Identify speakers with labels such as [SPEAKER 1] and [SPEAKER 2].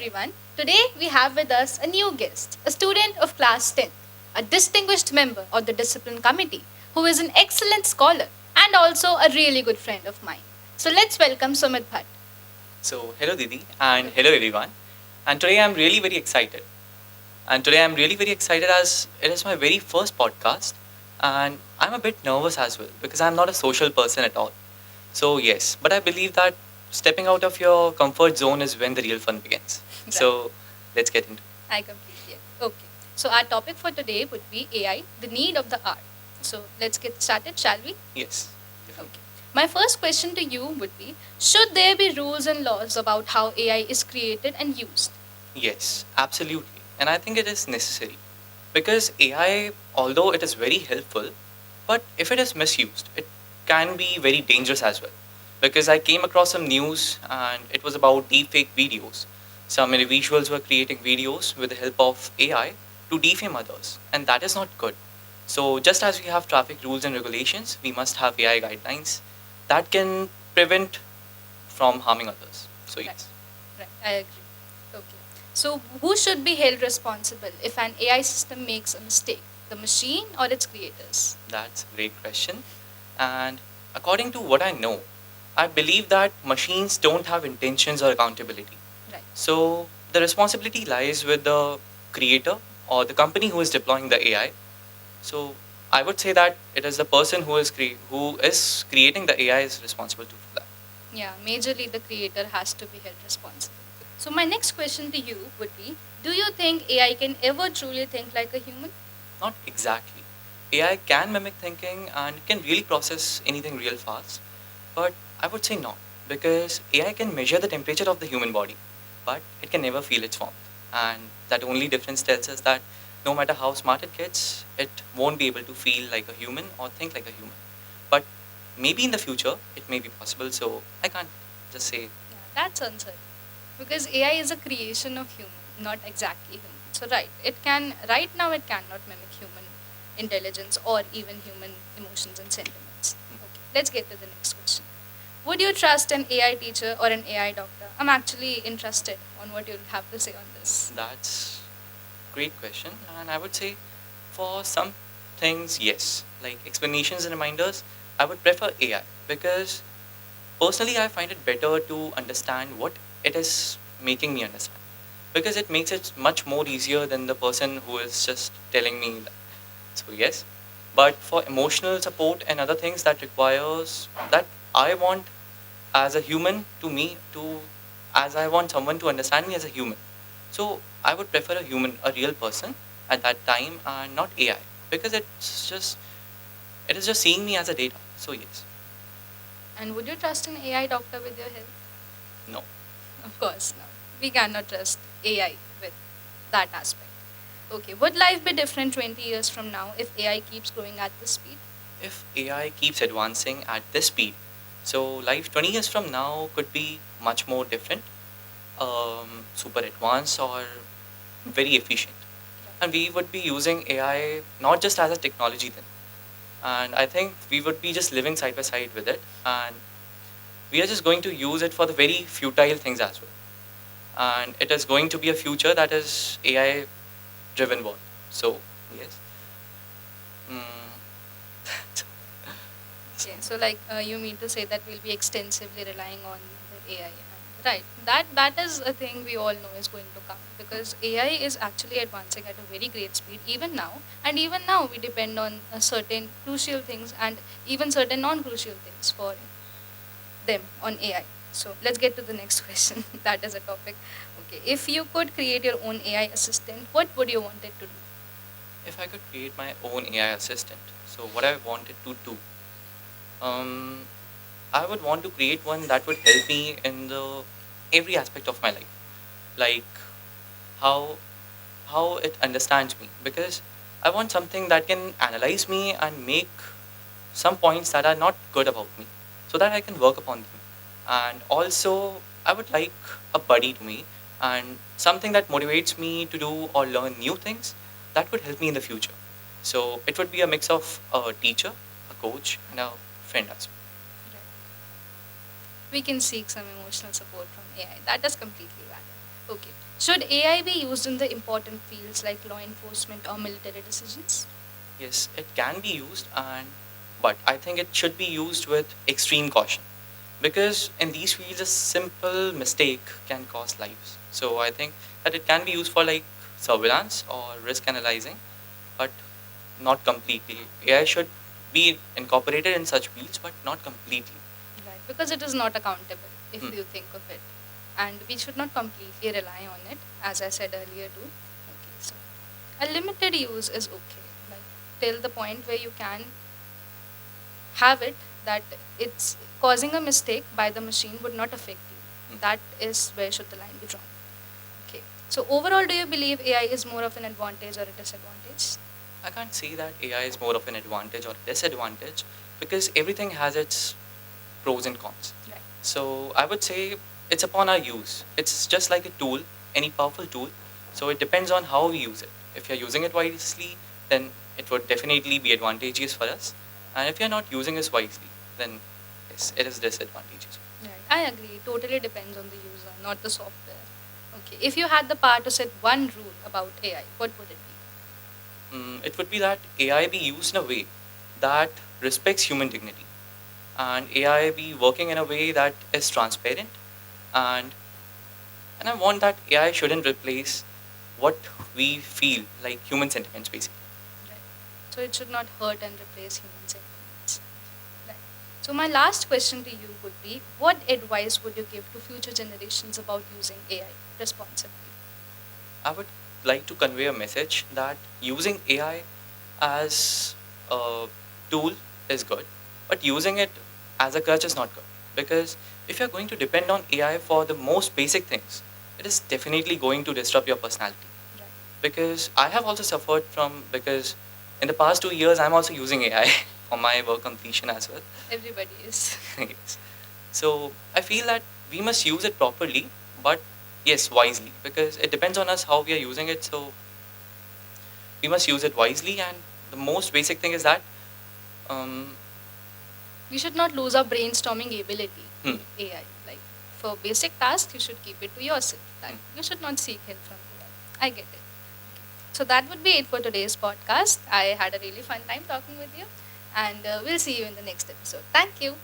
[SPEAKER 1] everyone. Today we have with us a new guest, a student of class 10th, a distinguished member of the discipline committee who is an excellent scholar and also a really good friend of mine. So let's welcome Sumit Bhatt.
[SPEAKER 2] So, hello Didi and hello everyone. And today I'm really very excited. And today I'm really very excited as it is my very first podcast and I'm a bit nervous as well because I'm not a social person at all. So, yes, but I believe that stepping out of your comfort zone is when the real fun begins.
[SPEAKER 1] Right.
[SPEAKER 2] So, let's get into it.
[SPEAKER 1] I completely agree. Okay. So our topic for today would be AI, the need of the hour. So let's get started, shall we?
[SPEAKER 2] Yes. Definitely.
[SPEAKER 1] Okay. My first question to you would be, should there be rules and laws about how AI is created and used?
[SPEAKER 2] Yes, absolutely. And I think it is necessary because AI, although it is very helpful, but if it is misused, it can be very dangerous as well. Because I came across some news and it was about deepfake videos. Some individuals were creating videos with the help of AI to defame others, and that is not good. So, just as we have traffic rules and regulations, we must have AI guidelines that can prevent from harming others. So,
[SPEAKER 1] Right.
[SPEAKER 2] yes.
[SPEAKER 1] Right, I agree. Okay. So, who should be held responsible if an AI system makes a mistake? The machine or its creators?
[SPEAKER 2] That's a great question. And according to what I know, I believe that machines don't have intentions or accountability.
[SPEAKER 1] Right.
[SPEAKER 2] So the responsibility lies with the creator or the company who is deploying the AI. So I would say that it is the person who is creating the AI is responsible for that.
[SPEAKER 1] Yeah, majorly the creator has to be held responsible. So, my next question to you would be, do you think AI can ever truly think like a human?
[SPEAKER 2] Not exactly. AI can mimic thinking and can really process anything real fast, but I would say not because AI can measure the temperature of the human body, but it can never feel its warmth. And that only difference tells us that no matter how smart it gets, it won't be able to feel like a human or think like a human. But maybe in the future, it may be possible, so I can't just say.
[SPEAKER 1] Yeah, that's uncertain. Because AI is a creation of human, not exactly human. So, right now, it cannot mimic human intelligence or even human emotions and sentiments. Okay, let's get to the next question. Would you trust an AI teacher or an AI doctor? I'm actually interested on what you'll have to say on this.
[SPEAKER 2] That's great question, and I would say for some things, yes, like explanations and reminders, I would prefer AI because personally I find it better to understand what it is making me understand because it makes it much more easier than the person who is just telling me that. So yes, but for emotional support and other things that requires that I want as a human to me to as I want someone to understand me as a human. So I would prefer a human, a real person at that time and not AI because it is just seeing me as a data. So yes,
[SPEAKER 1] And would you trust an AI doctor with your health?
[SPEAKER 2] no.
[SPEAKER 1] Of course not. We cannot trust AI with that aspect. Okay, would life be different 20 years from now if AI keeps growing at this speed?
[SPEAKER 2] If AI keeps advancing at this speed, so life 20 years from now could be much more different, super advanced or very efficient. And we would be using AI not just as a technology then. And I think we would be just living side by side with it. And we are just going to use it for the very futile things as well. And it is going to be a future that is AI driven world. So, yes. Mm,
[SPEAKER 1] Okay, so you mean to say that we'll be extensively relying on the AI, right? That is a thing we all know is going to come because AI is actually advancing at a very great speed even now, and even now we depend on certain crucial things and even certain non-crucial things for them on AI. So let's get to the next question. That is a topic. Okay, if you could create your own AI assistant, what would you want it to do?
[SPEAKER 2] if I could create my own AI assistant, so what I wanted to do, um, I would want to create one that would help me in the every aspect of my life, like how how it understands me, because I want something that can analyze me and make some points that are not good about me, so that I can work upon them. And also, I would like a buddy to me and something that motivates me to do or learn new things that would help me in the future. So it would be a mix of a teacher, a coach, and a friend as well.
[SPEAKER 1] Right. We can seek some emotional support from AI. That is completely valid. Okay. Should AI be used in the important fields like law enforcement or military decisions?
[SPEAKER 2] Yes, it can be used, and but I think it should be used with extreme caution because in these fields, a simple mistake can cost lives. So I think that it can be used for like surveillance or risk analyzing, but not completely. AI should be incorporated in such fields, but not completely.
[SPEAKER 1] Right. Because it is not accountable if
[SPEAKER 2] Hmm.
[SPEAKER 1] you think of it. And we should not completely rely on it, as I said earlier too. Okay. So a limited use is okay. Like till the point where you can have it that it's causing a mistake by the machine would not affect you.
[SPEAKER 2] Hmm.
[SPEAKER 1] That is where should the line be drawn. Okay. So overall, do you believe AI is more of an advantage or a disadvantage?
[SPEAKER 2] I can't say that AI is more of an advantage or disadvantage because everything has its pros and cons.
[SPEAKER 1] Right.
[SPEAKER 2] So I would say it's upon our use. It's just like a tool, any powerful tool. So it depends on how we use it. If you're using it wisely, then it would definitely be advantageous for us. And if you're not using it wisely, then yes, it is disadvantageous.
[SPEAKER 1] Right. I agree. It totally depends on the user, not the software. Okay. If you had the power to set one rule about AI, what would it
[SPEAKER 2] It would be that AI be used in a way that respects human dignity, and AI be working in a way that is transparent, and I want that AI shouldn't replace what we feel like human sentiments basically.
[SPEAKER 1] be? Right. So it should not hurt and replace human sentiments. Right. So my last question to you would be, what advice would you give to future generations about using AI responsibly?
[SPEAKER 2] I would like to convey a message that using AI as a tool is good, but using it as a crutch is not good. Because if you're going to depend on AI for the most basic things, it is definitely going to disrupt your personality.
[SPEAKER 1] Right.
[SPEAKER 2] Because I have also suffered from, because in the past 2 years I'm also using AI for my work completion as well.
[SPEAKER 1] Everybody is.
[SPEAKER 2] Yes. So I feel that we must use it properly, but yes, wisely, because it depends on us how we are using it. So we must use it wisely, and the most basic thing is that um,
[SPEAKER 1] We should not lose our brainstorming ability
[SPEAKER 2] hmm,
[SPEAKER 1] in AI. Like for basic tasks, you should keep it to yourself. Like
[SPEAKER 2] hmm.
[SPEAKER 1] you should not seek help from AI. I get it. So that would be it for today's podcast. I had a really fun time talking with you, and we'll see you in the next episode. Thank you.